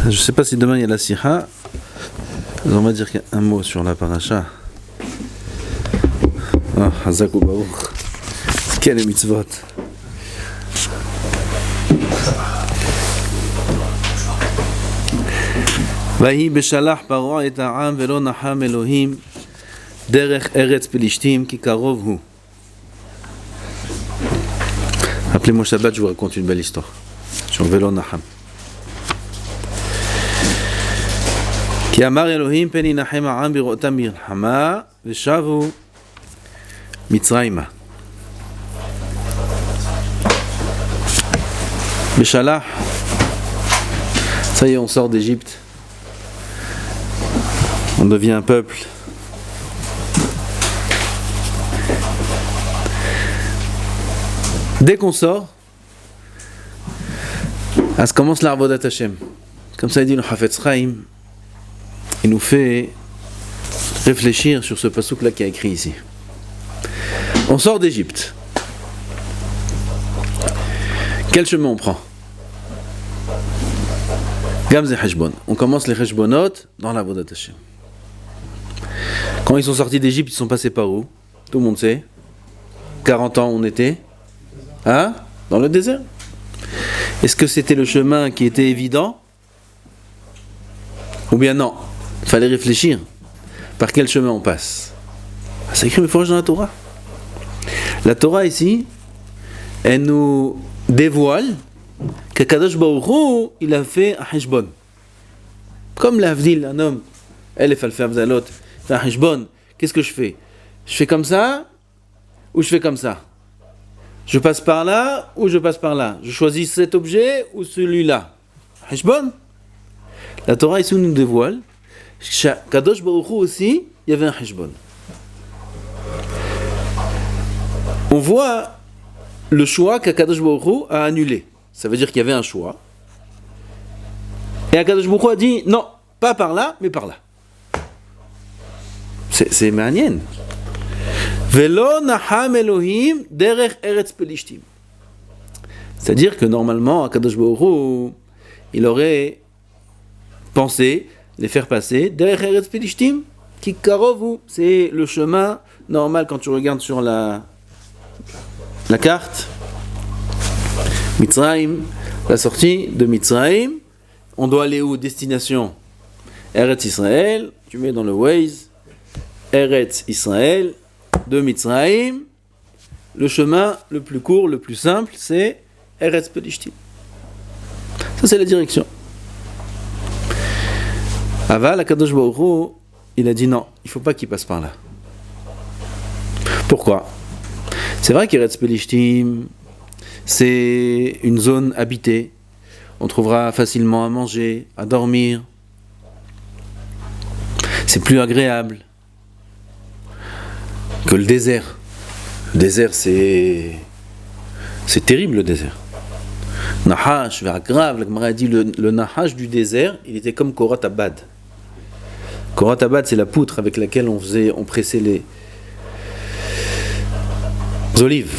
Je ne sais pas si demain il y a la Sikha. On va dire un mot sur la paracha. Ah, Hazak ou Baruch. Quel mitzvot. ויהי בשלח פרעה את העם ולא נחם אלוהים דרך ארץ פלישתים כי קרוב הוא. Appelez-moi Shabbat, je vous raconte une belle histoire sur Velo Naham. כי אמר אלוהים פן ינחם העם בראותם מלחמה ושבו מצרימה. בשלח, ça y est, on sort d'Égypte. On devient un peuple. Dès qu'on sort, ça commence l'Arvodat Hashem. Comme ça dit le Hafetz Chaim, il nous fait réfléchir sur ce passouk-là qui est écrit ici. On sort d'Égypte. Quel chemin on prend? Gamze Heshbon. On commence les Heshbonot dans l'Arvodat Hashem. Quand ils sont sortis d'Égypte, ils sont passés par où? Tout le monde sait. 40 ans on était dans le désert. Est-ce que c'était le chemin qui était évident? Ou bien non? Il fallait réfléchir. Par quel chemin on passe? C'est écrit dans la Torah. La Torah ici, elle nous dévoile qu'Akadosh Baruch Hu, il a fait un Heshbon. Comme l'Avdil, un homme, Elef Alfei Avzalot, fait un Heshbon. Qu'est-ce que je fais? Je fais comme ça ou je fais comme ça? Je passe par là ou je passe par là? Je choisis cet objet ou celui-là? Heshbon. La Torah ici nous dévoile qu'Akadosh Baruch Hu aussi, il y avait un Heshbon. On voit le choix qu'Akadosh Baruch Hu a annulé. Ça veut dire qu'il y avait un choix. Et Akadosh Baruch Hu a dit non, pas par là, mais par là. C'est מעניין. Velo naham Elohim derech eretz pelishtim. C'est-à-dire que normalement, Akadosh Baruch Hu, il aurait pensé les faire passer derech eretz pelishtim, ki karov hu. C'est le chemin normal quand tu regardes sur la carte. Mitzrayim, la sortie de Mitzrayim, on doit aller où? Destination Eretz Israël, tu mets dans le Waze Eretz Israël de Mitzrayim, le chemin le plus court, le plus simple, c'est Eretz Pelishtim. Ça c'est la direction. Aval, Akadosh Baruch Hu, il a dit non, il ne faut pas qu'il passe par là. Pourquoi? C'est vrai qu'Eretz Pelishtim, c'est une zone habitée. On trouvera facilement à manger, à dormir. C'est plus agréable que le désert. Le désert, c'est terrible, le désert. Nahash, grave, la Gemara a dit le Nahash du désert, il était comme Korat Abad. Korat Abad, c'est la poutre avec laquelle on pressait les olives.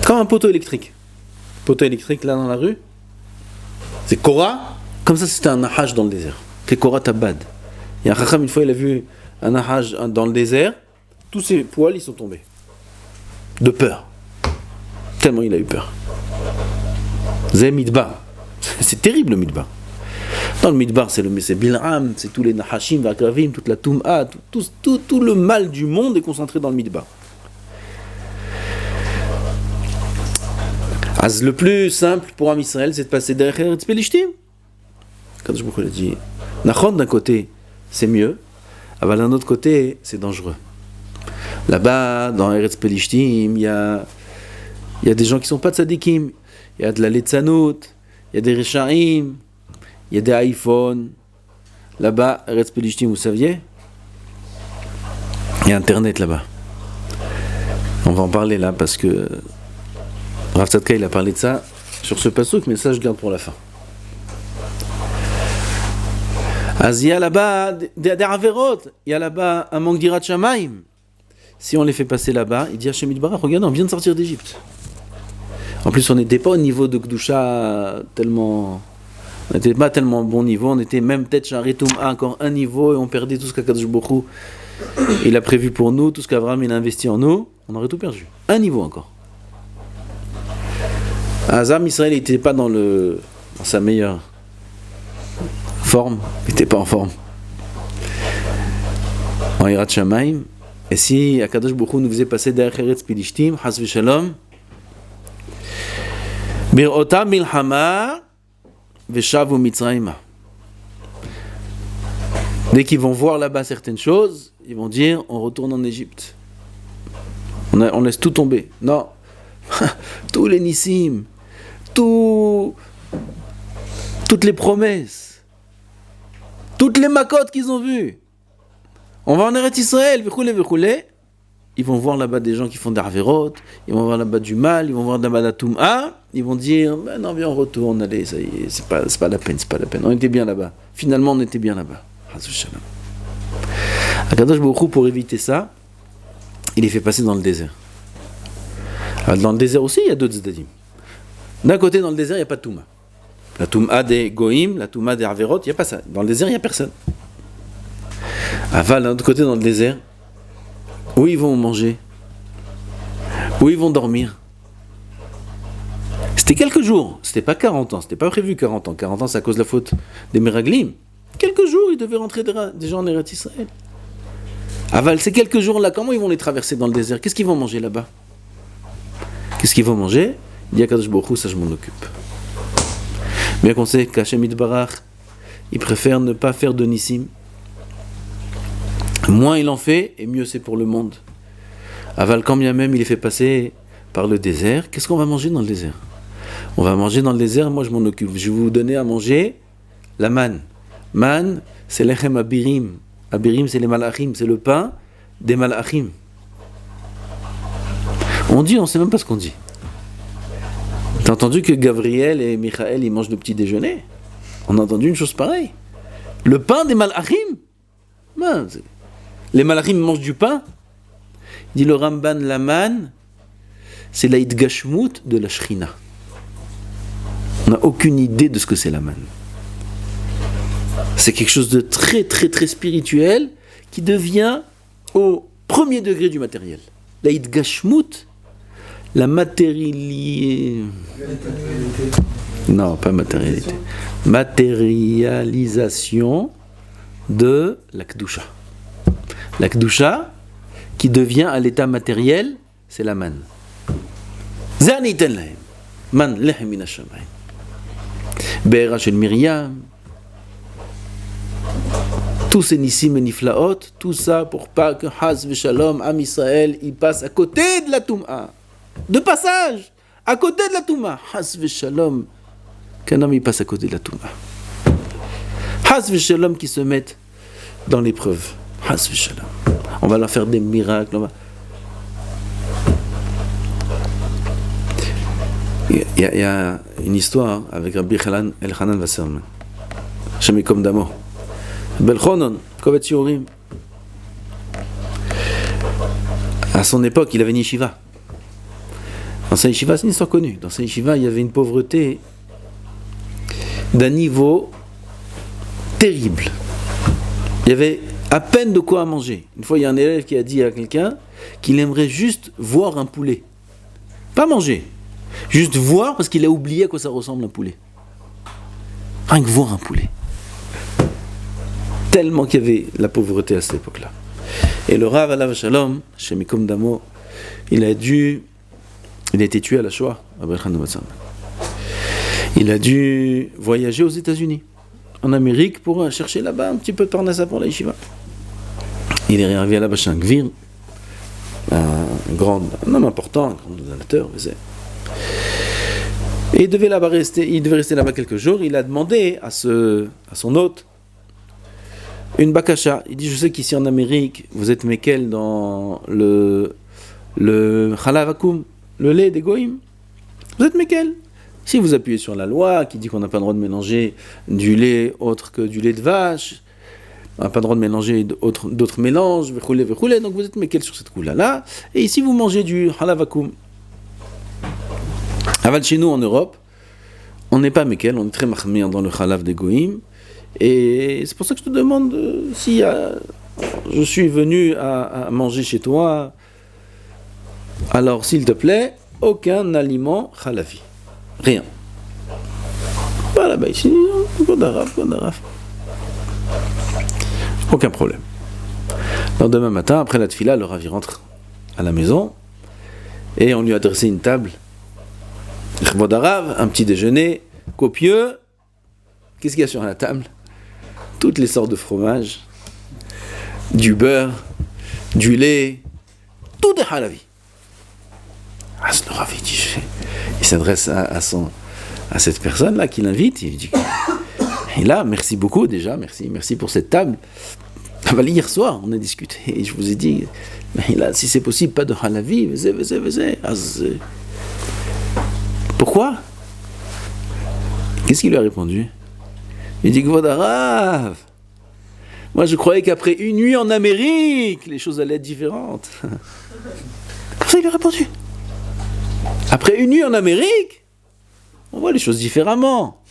Comme un poteau électrique. Poteau électrique là dans la rue, c'est Korah, comme ça c'était un Nahash dans le désert, c'est Korat Abad. Il y a un Chacham, une fois il a vu un Nahash dans le désert, tous ses poils ils sont tombés, de peur, tellement il a eu peur. Zé Midbar, c'est terrible le Midbar. Dans le Midbar c'est Bil'am, c'est tous les Nahashim, Vakravim, toute la Toum'a, tout le mal du monde est concentré dans le Midbar. Le plus simple pour Am Israël, c'est de passer derrière Eretz Pelishtim. Quand je vous l'ai dit, Nachon d'un côté, c'est mieux, mais d'un autre côté, c'est dangereux. Là-bas, dans Eretz Pelishtim, il y a des gens qui ne sont pas tzadikim. Il y a de la Letzanout, il y a des Rechaim, il y a des iPhones. Là-bas, Eretz Pelishtim, vous saviez? Il y a Internet là-bas. On va en parler là parce que Rav Tzadka, il a parlé de ça sur ce passouk, mais ça je garde pour la fin. Il y a là-bas des averot, il y a là-bas un manque d'Irat Shamaim. Si on les fait passer là-bas, il dit Hashem Yitbarach, regarde, on vient de sortir d'Égypte. En plus, on n'était pas au niveau de Kedusha tellement On n'était pas tellement bon niveau, on était même peut-être chez Aritum à encore un niveau et on perdait tout ce qu'Akadosh Baruch Hu il a prévu pour nous, tout ce qu'Abraham il a investi en nous, on aurait tout perdu. Un niveau encore. Azam Israël n'était pas dans sa meilleure forme, il n'était pas en forme. En Hirat Shamaim, et si Akadosh Baruch Hu nous faisait passer derrière Eretz Pilishtim, Chas v'Shalom, Bir'ota milhama v'shavu Mitzrayma. Dès qu'ils vont voir là-bas certaines choses, ils vont dire on retourne en Égypte. On laisse tout tomber. Non. Tous les nissim, toutes les promesses, toutes les makotes qu'ils ont vues. On va en Eretz Israël, ils vont voir là-bas des gens qui font des averot, ils vont voir là-bas du mal, ils vont voir là-bas la Toum'a, ils vont dire non, viens, on retourne, allez, ça y est, c'est pas la peine, on était bien là-bas. Finalement, on était bien là-bas. Akadosh Baruch Hu, pour éviter ça, il les fait passer dans le désert. Alors, dans le désert aussi, il y a d'autres zdadim. D'un côté, dans le désert, il n'y a pas de Touma. La Touma des Goïm, la Touma des Averot, il n'y a pas ça. Dans le désert, il n'y a personne. Aval, d'un autre côté, dans le désert, où ils vont manger, où ils vont dormir. C'était quelques jours, c'était pas 40 ans, c'était pas prévu 40 ans. 40 ans, c'est à cause de la faute des Meraglim. Quelques jours, ils devaient rentrer des gens en Eretz Israël. Aval, ces quelques jours-là, comment ils vont les traverser dans le désert? Qu'est-ce qu'ils vont manger là-bas? Qu'est-ce qu'ils vont manger? Il dit à Kadosh Baruch Hu, ça je m'en occupe. Bien qu'on sait qu'Hachem Yitbarach, il préfère ne pas faire de Nissim. Moins il en fait, et mieux c'est pour le monde. Aval, quand bien même il est fait passer par le désert, qu'est-ce qu'on va manger dans le désert? On va manger dans le désert, moi je m'en occupe. Je vais vous donner à manger la manne. Man, c'est l'echem abirim. Abirim, c'est les malachim, c'est le pain des malachim. On dit, on ne sait même pas ce qu'on dit. T'as entendu que Gabriel et Michael, ils mangent le petit déjeuner? On a entendu une chose pareille. Le pain des malachim? Les malachim mangent du pain? Dit le Ramban, la manne, c'est la idgashmut de la shrina. On n'a aucune idée de ce que c'est la manne. C'est quelque chose de très très très spirituel qui devient au premier degré du matériel. La idgashmut, la matérialité. Non, pas matérialité. Matérialisation de la Kedusha. La Kedusha qui devient à l'état matériel, c'est la manne. Zaniten lahem. Man lehem min hashamayim. Be'era shel Miriam. Tous ces nissim et niflaot, tout ça pour pas que Haz v'Shalom, Am Israël, il passe à côté de la Toum'a. De passage, à côté de la Toum'a. Haz v'Shalom, qu'un homme il passe à côté de la Toum'a. Haz v'Shalom qui se mettent dans l'épreuve. Haz v'Shalom. On va leur faire des miracles. Il y a une histoire avec Rabbi Elchanan Wasserman. Shem Yikom Damo. Belchonon, Kovet Shiurim. À son époque, il avait une yeshiva. Dans sa yeshiva, c'est une histoire connue. Dans sa yeshiva, il y avait une pauvreté d'un niveau terrible. Il y avait à peine de quoi manger. Une fois, il y a un élève qui a dit à quelqu'un qu'il aimerait juste voir un poulet. Pas manger. Juste voir, parce qu'il a oublié à quoi ça ressemble un poulet. Rien que voir un poulet. Tellement qu'il y avait la pauvreté à cette époque-là. Et le Rav Alav Shalom, Shem Yikom Damo, il a été tué à la Shoah, à Berkhan. Il a dû voyager aux États-Unis, en Amérique, pour chercher là-bas un petit peu de parnassa pour la yeshiva. Il est arrivé là-bas chez un gvir, un homme important, un grand donateur, et il devait rester là-bas quelques jours. Il a demandé à son hôte une bakasha. Il dit, je sais qu'ici en Amérique, vous êtes mekel dans le chalav akum, le lait des goïm. Vous êtes mekel. Si vous appuyez sur la loi qui dit qu'on n'a pas le droit de mélanger du lait autre que du lait de vache, on n'a pas le droit de mélanger d'autres mélanges, donc vous êtes mekel sur cette coula-là. Et ici, vous mangez du chalav akum. Aval, chez nous en Europe, on n'est pas Mekel, on est très mahmir dans le Khalav des Goïm. Et c'est pour ça que je te demande si je suis venu à manger chez toi. Alors, s'il te plaît, aucun aliment Khalavi. Rien. Voilà, bah ici, Godaraf. Aucun problème. Alors, demain matin, après la tfila, le Rav rentre à la maison et on lui a dressé une table. Un petit déjeuner copieux. Qu'est-ce qu'il y a sur la table? Toutes les sortes de fromages, du beurre, du lait, tout est halavi. Le Rav, il s'adresse à cette personne-là qui l'invite, il dit, et là, merci beaucoup déjà, merci pour cette table. Hier soir, on a discuté, et je vous ai dit, mais là, si c'est possible, pas de halavi, pourquoi? Qu'est-ce qu'il lui a répondu? Il dit, Kvod Harav, moi je croyais qu'après une nuit en Amérique, les choses allaient être différentes. Comme ça il lui a répondu. Après une nuit en Amérique, on voit les choses différemment.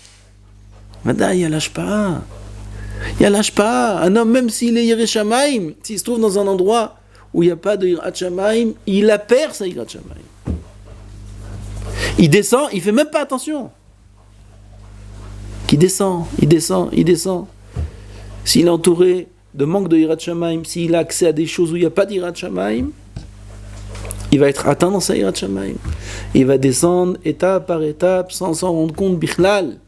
Maintenant, il y a l'ashpa. Un homme, même s'il est Yireh Shamayim, s'il se trouve dans un endroit où il n'y a pas de Yirat Shamayim, il a peur sa Yirat Shamayim. Il descend, il ne fait même pas attention. Il descend. S'il est entouré de manque de Yirat Shamayim, s'il a accès à des choses où il n'y a pas d'Yirat Shamayim, il va être atteint dans sa Yirat Shamayim. Il va descendre étape par étape sans s'en rendre compte, bichlal.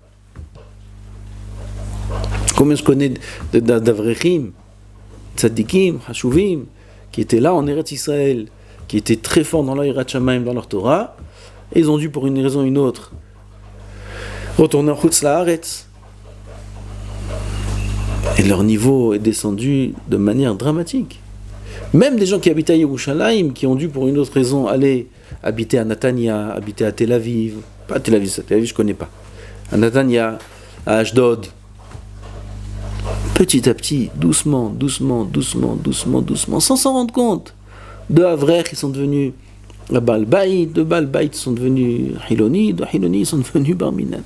Combien je connais d'avrechim, tzadikim, hashuvim, qui étaient là en Eretz Israël, qui étaient très forts dans leur Yirat Shamayim, dans leur Torah, et ils ont dû, pour une raison ou une autre, retourner en Chutz La'aretz. Et leur niveau est descendu de manière dramatique. Même des gens qui habitaient à Yerushalayim, qui ont dû, pour une autre raison, aller habiter à Natania, habiter à Tel Aviv, pas à Tel Aviv, je connais pas, à Natania, à Ashdod, petit à petit, doucement, sans s'en rendre compte, de Avrer, ils sont devenus Baal Bayit, de Baal Bayit, ils sont devenus Hiloni, de Hiloni, ils sont devenus Bar Minan.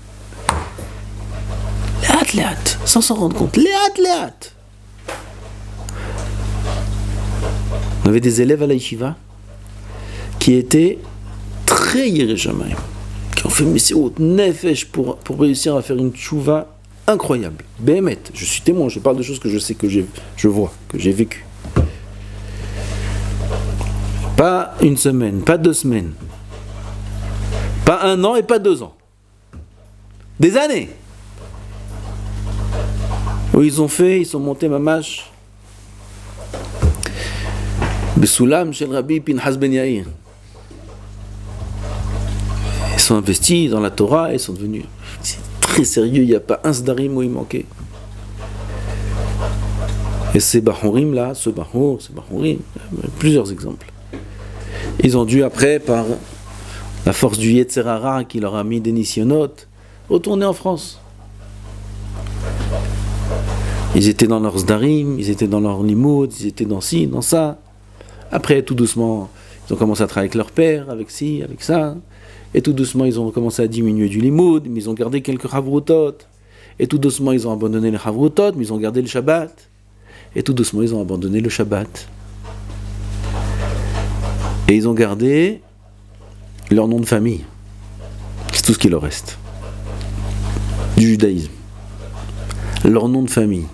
Léat, sans s'en rendre compte, léat. On avait des élèves à la yeshiva qui étaient très Yireh Shamayim, qui ont fait Messiot Nefesh pour réussir à faire une tchouva incroyable. Béhémet, je suis témoin, je parle de choses que je sais, que je vois, que j'ai vécues. Pas une semaine, pas 2 semaines, pas 1 an et pas 2 ans. Des années. Où ils sont montés mamash Besoulam chez le Rabbi Pinhas Ben Yair. Ils sont investis dans la Torah, ils sont devenus très sérieux, il n'y a pas un sdarim où il manquait. Et ces Bahurim là, ces Bahurim, plusieurs exemples. Ils ont dû après, par la force du Yetzer Hara qui leur a mis des nisyonotes, retourner en France. Ils étaient dans leurs sdarim, ils étaient dans leur limoud, ils étaient dans ci, dans ça. Après, tout doucement, ils ont commencé à travailler avec leur père, avec ci, avec ça. Et tout doucement, ils ont commencé à diminuer du limoud, mais ils ont gardé quelques havrutot. Et tout doucement, ils ont abandonné les havrutot, mais ils ont gardé le Shabbat. Et tout doucement, ils ont abandonné le Shabbat. Et ils ont gardé leur nom de famille. C'est tout ce qui leur reste. Du judaïsme. Leur nom de famille.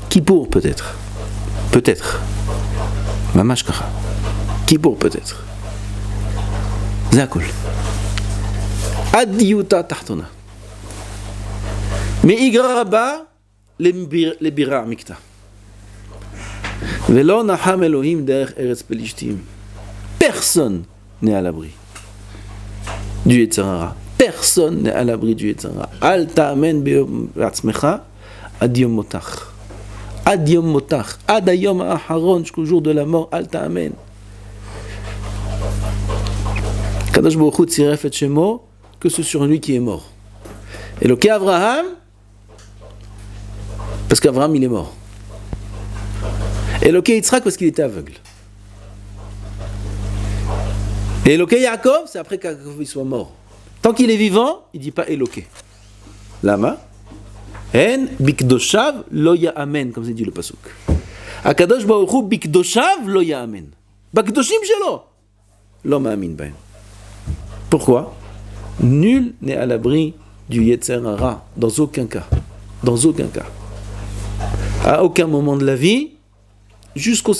Kippour, peut-être. Mamash Kacha. Kippour, peut-être. Zakul. Ad Yuta Tahtona. Mais Igra Rabba, les Bira Mikta. Velo Naham Elohim derech Eretz Pelishtim. Personne n'est à l'abri du Yetzer Hara. Personne n'est à l'abri du Yetzer Hara. Al ta'amen be'atzmecha ad yom motach. Ad yom motach. Ad ayom ha'aharon, jusqu'au jour de la mort. Al ta'amen. Kadosh Baruch Hu tziref et shemo, que c'est sur lui qui est mort. Et le Abraham, parce qu'Abraham il est mort. Et le Yitzhak parce qu'il était aveugle. Et Eloké Yaakov, c'est après qu'Yaakov soit mort. Tant qu'il est vivant, il ne dit pas Eloké. Lama? En bikdoshav lo ya'amen, comme c'est dit le pasuk. Akadosh Baruch Hu bikdoshav lo ya'amen. Bakdoshim shelo lo ma'amin bahem. Pourquoi? Nul n'est à l'abri du Yetzer Hara, dans aucun cas. Dans aucun cas. À aucun moment de la vie, jusqu'au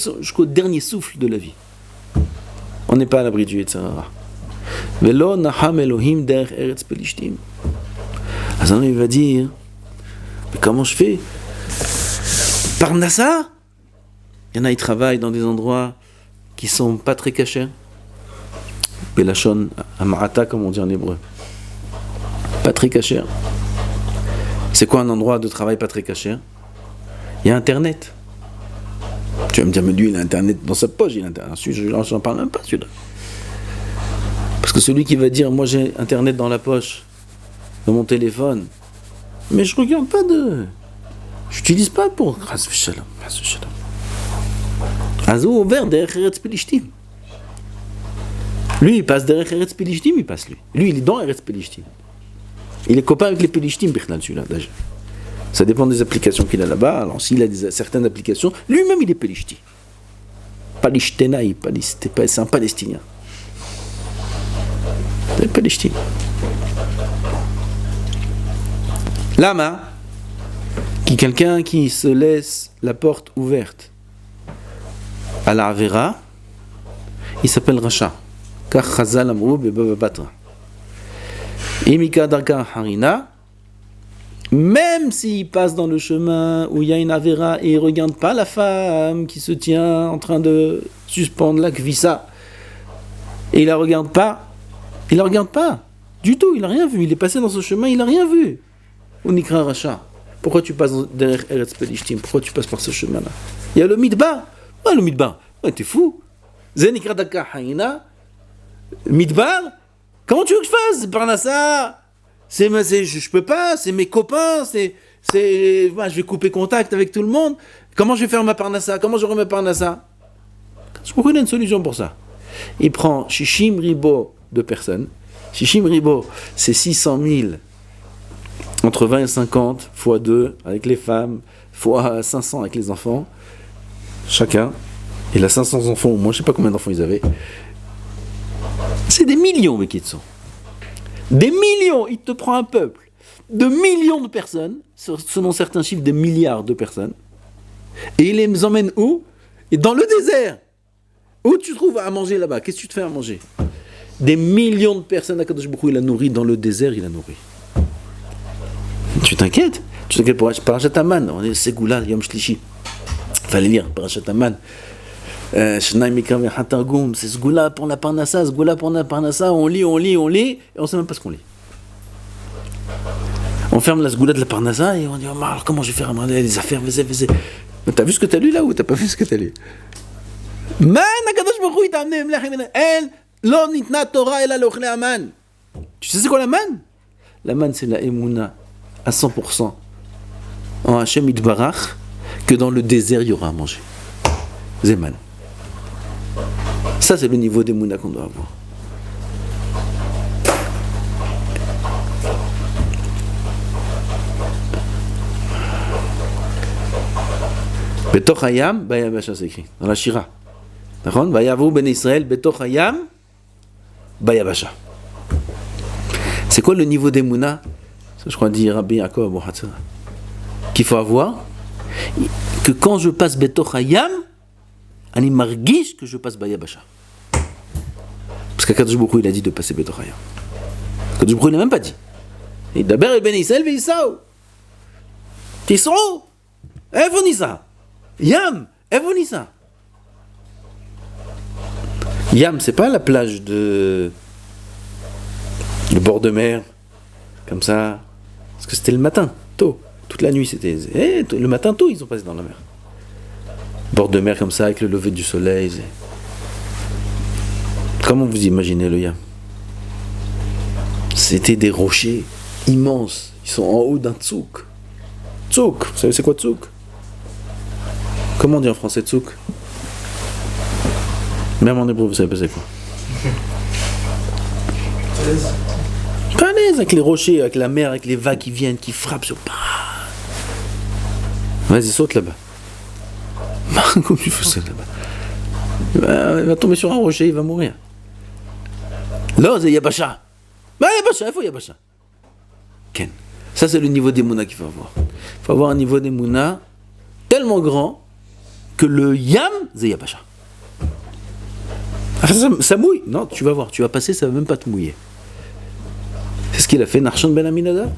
dernier souffle de la vie. On n'est pas à l'abri du Yetzer Hara. Velo naham Elohim derech eretz pelishtim. Alors il va dire, mais comment je fais? Parnassa? Il y en a, ils travaillent dans des endroits qui sont pas très cachers. Belachon Ama'ata, comme on dit en hébreu. Pas très caché. C'est quoi un endroit de travail pas très caché? Il y a Internet. Tu vas me dire, mais lui, il a Internet dans sa poche, il a Internet. J'en parle même pas, celui-là. Parce que celui qui va dire, moi j'ai Internet dans la poche, dans mon téléphone, mais je regarde pas de... J'utilise pas pour... Azou ouvert derrière Eretz Pelishtim. Lui, il passe derrière Eretz Pelishtim, il passe lui. Lui, il est dans Eretz Pelishtim. Il est copain avec les Pelishtim, celui-là, déjà. Ça dépend des applications qu'il a là-bas. Alors, s'il a certaines applications, lui-même, il est Pelishti. Palishténaï, c'est un Palestinien. C'est Pelishti. Lama, qui quelqu'un qui se laisse la porte ouverte à la Avera, il s'appelle Racha. Car Chazal Amrou Bebaba Batra. Imika Darka Harina, même s'il passe dans le chemin où il y a une Avera et il ne regarde pas la femme qui se tient en train de suspendre la kvissa, et il la regarde pas du tout, il n'a rien vu, il est passé dans ce chemin, il n'a rien vu. Unikra Racha, pourquoi tu passes derrière Eretz Pelishtim? Pourquoi tu passes par ce chemin-là? Il y a le Midbar. Le Midbar, t'es fou. Zenikra Darka Harina, Midbar. Comment tu veux que je fasse? Parnassa, je peux pas, c'est mes copains, moi, je vais couper contact avec tout le monde. Comment je vais faire ma Parnassa? Comment je remets ma Parnassa? Je crois qu'il y a une solution pour ça. Il prend Shishim Ribo de personnes. Shishim Ribo, c'est 600 000, entre 20 et 50, fois 2 avec les femmes, fois 500 avec les enfants. Chacun. Il a 500 enfants, moi je sais pas combien d'enfants ils avaient. C'est des millions, mais qui sont. Des millions, il te prend un peuple de millions de personnes, selon certains chiffres, des milliards de personnes, et il les emmène où? Et dans le désert. Où tu trouves à manger là-bas? Qu'est-ce que tu te fais à manger? Des millions de personnes, Akadosh Baruch Hu, il a nourri dans le désert, il a nourri. Tu t'inquiètes? Tu t'inquiètes pour Parashat Aman, on est Ségoula, Yom Shlishi. Fallait lire Parashat Aman. C'est ce goût-là pour la Parnassa, on lit, et on ne sait même pas ce qu'on lit. On ferme la sgoula de la Parnassa et on dit, oh, alors comment je vais faire les affaires, vas-y. Mais t'as vu ce que t'as lu là ou t'as pas vu ce que t'as lu? Man, Akadosh Baruch Hu, il t'a amené El, lo nitna Torah ela l'ochle aman. Tu sais c'est quoi la man? La man, c'est la émouna à 100% en Hashem Yitbarach, que dans le désert il y aura à manger. Zeman. Ça, c'est le niveau d'émouna qu'on doit avoir. Betoch hayam, bayabasha, c'est écrit dans la Shira. D'accord? Vayavu ben Israël, betoch hayam, bayabasha. C'est quoi le niveau d'émouna? Ça, je crois dit Rabbi Yaakov Abu Hatzara. Qu'il faut avoir, que quand je passe betoch hayam, ani margish que je passe bayabasha. Parce qu'Akadosh Baruch Hu, il a dit de passer betoch hayam. Akadosh Baruch Hu, il n'a même pas dit. Il d'abord ben Israël ve'Isao. Tisrou, Evonisa. Yam, Evonisa. Yam, c'est pas la plage de le bord de mer, comme ça, parce que c'était le matin, tôt, toute la nuit c'était, le matin tôt ils ont passé dans la mer. Bord de mer comme ça, avec le lever du soleil. Comment vous imaginez le Yam? C'était des rochers immenses, ils sont en haut d'un tsouk. Tsouk, vous savez c'est quoi tsouk? Comment on dit en français tsouk? Même en hébreu, vous savez pas c'est quoi? avec les rochers, avec la mer, avec les vagues qui viennent, qui frappent sur... Vas-y, saute là-bas. Comment tu fais ça là-bas? Il va tomber sur un rocher, il va mourir. Là, c'est Yabasha. Yabasha, il faut Yabasha. Ken. Ça, c'est le niveau d'Emouna qu'il faut avoir. Il faut avoir un niveau d'Emouna tellement grand que le Yam, c'est Yabasha. Ça mouille. Non, tu vas voir, tu vas passer, ça va même pas te mouiller. C'est ce qu'il a fait, Narshon ben Aminadab.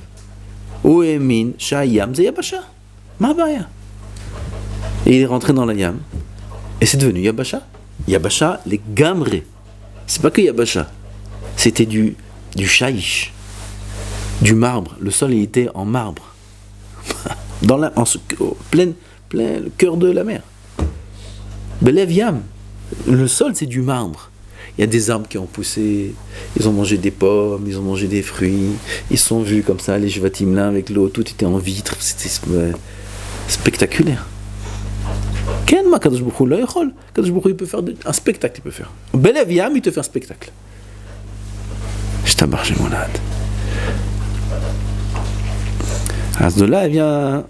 Ou Emin, Shayam, c'est Yabasha. Mabaya. Et il est rentré dans la Yam. Et c'est devenu Yabasha. Yabasha, les Gamré. C'est pas que Yabasha. C'était du shaïch. Du marbre. Le sol, il était en marbre. Plein, le cœur de la mer. Belev Yam. Le sol, c'est du marbre. Il y a des arbres qui ont poussé. Ils ont mangé des pommes, ils ont mangé des fruits. Ils se sont vus comme ça, les Jvatim là, avec l'eau. Tout était en vitre. C'était spectaculaire. Ken ma Kadosh Baruch Hu la yachol. Kadosh Baruch Hu, il peut faire un spectacle, il peut faire. Belev Yam, il te fait un spectacle. Je t'abarche mon âne. À ce de là, il vient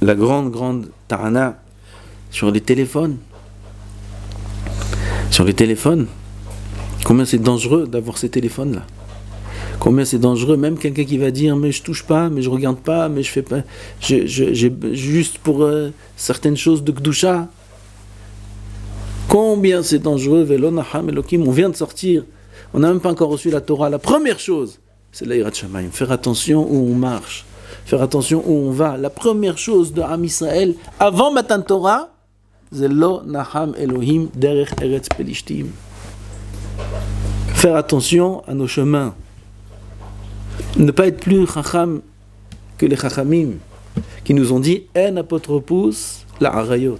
la grande tarana sur les téléphones. Sur les téléphones. Combien c'est dangereux d'avoir ces téléphones-là. Combien c'est dangereux, même quelqu'un qui va dire mais je touche pas, mais je regarde pas, mais je fais pas, j'ai juste pour certaines choses de Kedusha. Combien c'est dangereux, Velo Naham Elokim, on vient de sortir, on n'a même pas encore reçu la Torah. La première chose, c'est la Yirat Shamayim. Faire attention où on marche, faire attention où on va. La première chose de Am Israël, avant Matan Torah, c'est Lo Naham Elohim Derech Eretz Pelishtim. Faire attention à nos chemins. Ne pas être plus chacham que les chachamim qui nous ont dit en apotropous la harayot.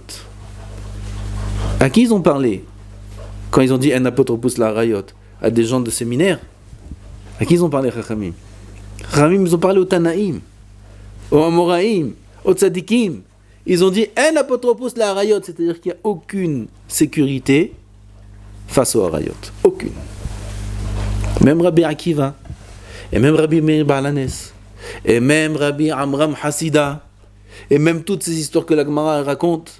À qui ils ont parlé quand ils ont dit en apotropous la harayot? À des gens de séminaire. À qui ils ont parlé chachamim? Chachamim, ils ont parlé aux Tanaïm, aux Amoraïm, aux Tzadikim. Ils ont dit en apotropous la harayot, c'est-à-dire qu'il n'y a aucune sécurité face aux harayot. Aucune. Même Rabbi Akiva, et même Rabbi Meir Balanes, et même Rabbi Amram Hassida, et même toutes ces histoires que la Gemara raconte,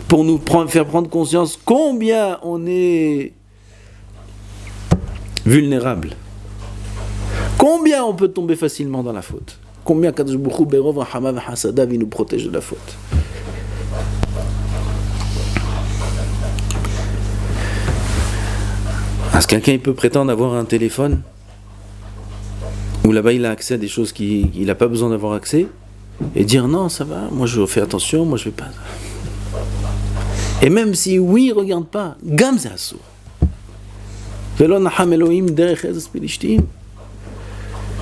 pour nous faire prendre conscience combien on est vulnérable, combien on peut tomber facilement dans la faute, combien Kadosh Baruch Hu Berov Rahama V'Hasada nous protège de la faute. Est-ce que quelqu'un peut prétendre avoir un téléphone où là-bas il a accès à des choses qu'il n'a pas besoin d'avoir accès et dire non, ça va, moi je fais attention, moi je vais pas. Et même si oui, il ne regarde pas, Gam c'est assour. Velo Naham Elohim Derech Eretz Pelishtim.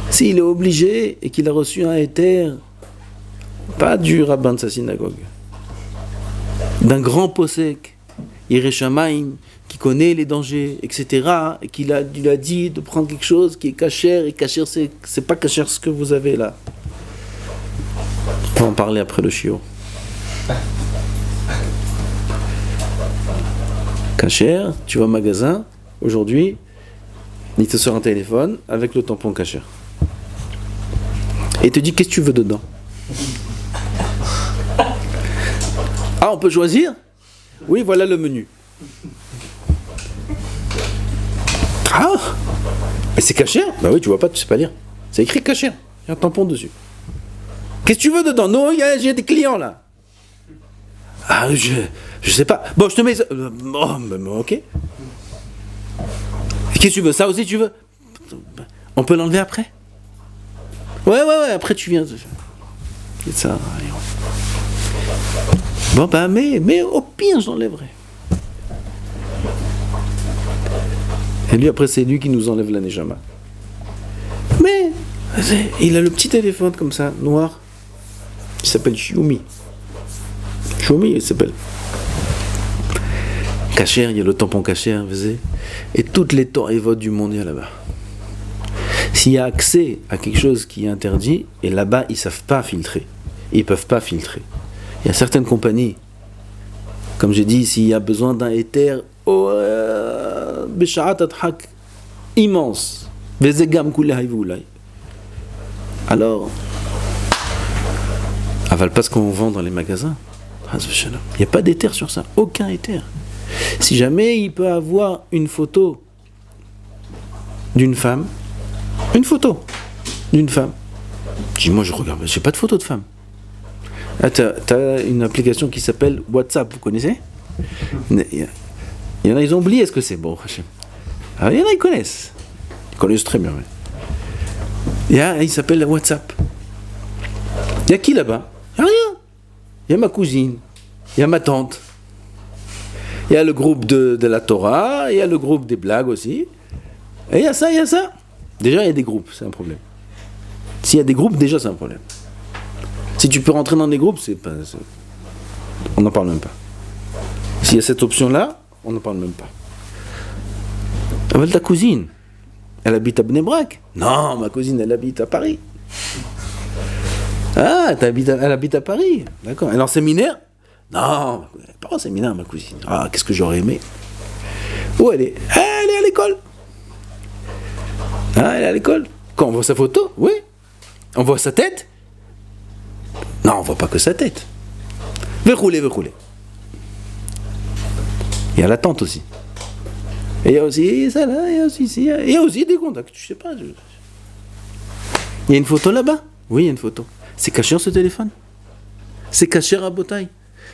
S'il est obligé et qu'il a reçu un éther, pas du rabbin de sa synagogue, d'un grand posek, Yireh Shamayim, qui connaît les dangers, etc., et qu'il a dit de prendre quelque chose qui est cachère, et cachère, c'est pas cachère ce que vous avez là. On va en parler après le chiot. Cachère, tu vas au magasin, aujourd'hui, il te sort un téléphone avec le tampon cachère. Et il te dit, qu'est-ce que tu veux dedans? Ah, on peut choisir? Oui, voilà le menu. Ah, mais c'est cachère? Bah oui, tu vois pas, tu sais pas lire. C'est écrit cachère, il y a un tampon dessus. Qu'est-ce que tu veux dedans? Non, j'ai des clients là. Ah, je sais pas. Bon, je te mets ça. Ok. Qu'est-ce que tu veux? Ça aussi, tu veux? On peut l'enlever après? Ouais, après tu viens. C'est ça. Bon, bah, mais au pire, j'enlèverai. Et lui, après, c'est lui qui nous enlève la Nejama. Mais, il a le petit téléphone comme ça, noir. Il s'appelle Xiaomi. Xiaomi, il s'appelle. Cachère, il y a le tampon cachère, et toutes les torrévotes du monde, il y a là-bas. S'il y a accès à quelque chose qui est interdit, et là-bas, ils ne savent pas filtrer. Ils ne peuvent pas filtrer. Il y a certaines compagnies, comme j'ai dit, s'il y a besoin d'un éther, Bécharat Adhak immense, Vezegam kulei voulai. Alors, aval pas ce qu'on vend dans les magasins. Il n'y a pas d'éther sur ça, aucun éther. Si jamais il peut avoir une photo d'une femme, je dis moi je regarde, j'ai pas de photo de femme. Ah, t'as une application qui s'appelle WhatsApp, vous connaissez? Il y en a, ils ont oublié ce que c'est. Bon, alors, il y en a, ils connaissent très bien. Ouais. Il s'appelle WhatsApp. Il y a qui là-bas? Il n'y a rien. Il y a ma cousine, il y a ma tante, il y a le groupe de la Torah, il y a le groupe des blagues aussi, et il y a ça. Déjà, il y a des groupes, c'est un problème. S'il y a des groupes, déjà, c'est un problème. Si tu peux rentrer dans des groupes, on n'en parle même pas. S'il y a cette option-là, on n'en parle même pas. Ta cousine, elle habite à Bnei Brak? Non, ma cousine, elle habite à Paris. Ah, elle habite à Paris. D'accord. Elle est en séminaire? Non, elle n'est pas en séminaire, ma cousine. Ah, qu'est-ce que j'aurais aimé. Où elle est? Elle est à l'école. Ah, elle est à l'école. Quand on voit sa photo? Oui. On voit sa tête? Non, on voit pas que sa tête. Verroulé. Il y a la tante aussi. Et il y a aussi ça là, il y a aussi des contacts, je sais pas. Il y a une photo là-bas? Oui, il y a une photo. C'est caché ce téléphone? C'est caché à Botaï?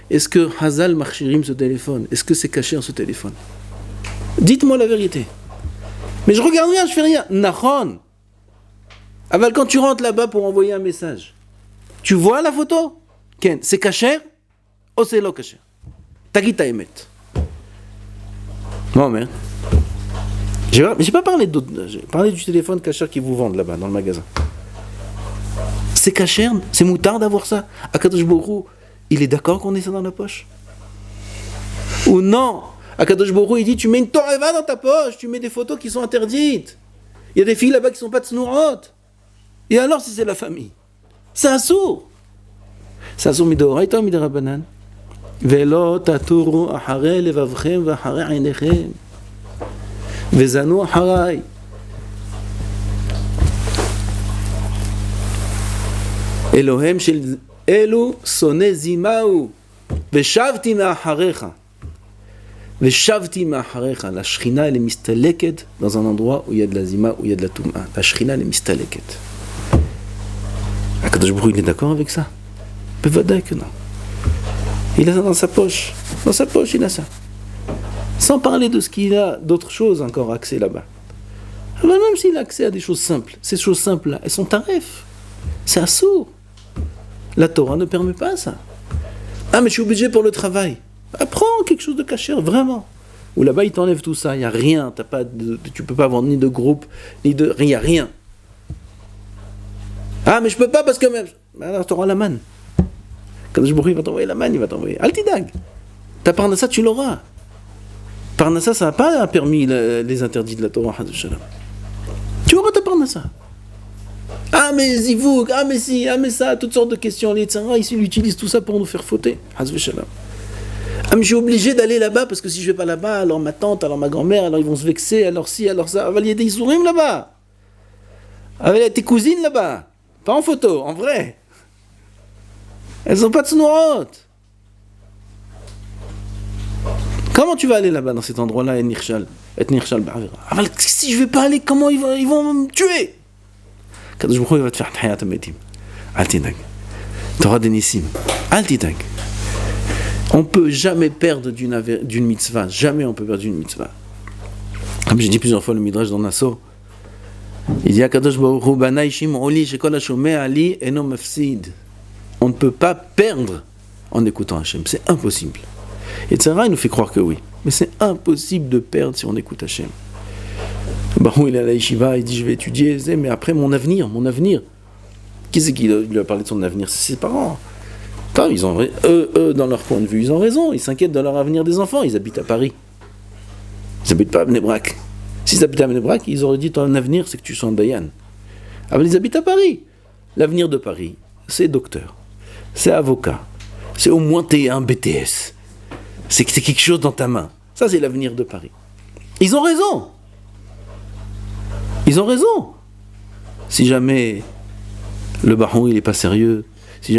Est-ce que Hazal Marchirim ce téléphone? Est-ce que c'est caché ce téléphone? Dites-moi la vérité. Mais je regarde rien, je fais rien. Nahon. Aval, quand tu rentres là-bas pour envoyer un message, tu vois la photo? Ken, c'est caché ou c'est lo caché? Tagita Emet. Non, mais. J'ai pas parlé d'autres. J'ai parlé du téléphone caché qu'ils vous vendent là-bas, dans le magasin. C'est caché, c'est moutard d'avoir ça. Akadosh Baruch Hu, il est d'accord qu'on ait ça dans la poche? Ou non? Akadosh Baruch Hu, il dit, tu mets une toreva dans ta poche, tu mets des photos qui sont interdites. Il y a des filles là-bas qui sont pas de snourot. Et alors si c'est la famille? C'est un sourd. C'est un sourd midoraita ou midarabanan. Velo taturu ahare levavchem vahare ainechem. Vezanu aharai. Elohem shel elu sonne zimau. Veshavti ma'aharecha. Veshavti ma'aharecha. La shrina, elle est mistaleket dans un endroit où il y a de la zima, où il y a de la touma. La shrina, elle est mistaleket. Akadosh Baruch Hu, il est d'accord avec ça? Bevadai que non. Il a ça dans sa poche. Dans sa poche, il a ça. Sans parler de ce qu'il a d'autres choses encore accès là-bas. Alors même s'il a accès à des choses simples, ces choses simples-là, elles sont taref. C'est un sourd. La Torah ne permet pas ça. Ah, mais je suis obligé pour le travail. Apprends quelque chose de caché, vraiment. Ou là-bas, il t'enlève tout ça. Il n'y a rien. Tu ne peux pas avoir ni de groupe, ni de... Il n'y a rien. Ah, mais je ne peux pas parce que même... Alors, tu auras la manne. Quand je brûle, il va t'envoyer la manne, il va t'envoyer. Altidag. Ta parnassa, tu l'auras. Parnassa, ça n'a pas permis les interdits de la Torah. Tu auras ta parnassa. Ah, mais zivouk, ah, mais si, ah, mais ça, toutes sortes de questions. Les tzara, ici, ils utilisent tout ça pour nous faire fauter. Ah, mais je suis obligé d'aller là-bas parce que si je ne vais pas là-bas, alors ma tante, alors ma grand-mère, alors ils vont se vexer, alors si, alors ça. Il y a des sourim là-bas. Il y a tes cousines là-bas. Pas en photo, en vrai. Elles n'ont pas de snourot. Comment tu vas aller là-bas, dans cet endroit-là, et Nirchal Ba'avira? Si je ne vais pas aller, comment ils vont me tuer? Kadosh Baruch Hu va te faire Tahiyat HaMetim. Altidag. Torah de Nissim. Altidag. On ne peut jamais perdre d'une mitzvah. Jamais on peut perdre d'une mitzvah. Comme j'ai dit plusieurs fois le Midrash dans Nassau, il dit à Kadosh Baruch Hu, Banai Shimon li shekol hashomeh ali eno mafsid. On ne peut pas perdre en écoutant Hachem. C'est impossible. Et Tzara, il nous fait croire que oui. Mais c'est impossible de perdre si on écoute Hachem. Bahou, il est à la yeshiva, il dit, je vais étudier, mais après, mon avenir. Qui c'est qui lui a parlé de son avenir? C'est ses parents. Enfin, eux, dans leur point de vue, ils ont raison. Ils s'inquiètent de leur avenir des enfants. Ils habitent à Paris. Ils n'habitent pas à Bnei Brak. S'ils habitaient à Bnei Brak, ils auraient dit, ton avenir, c'est que tu sois un Dayan. Ah, mais ils habitent à Paris. L'avenir de Paris, c'est docteur. C'est avocat. C'est au moins t'es un BTS. C'est que c'est quelque chose dans ta main. Ça, c'est l'avenir de Paris. Ils ont raison. Ils ont raison. Si jamais le baron il n'est pas sérieux,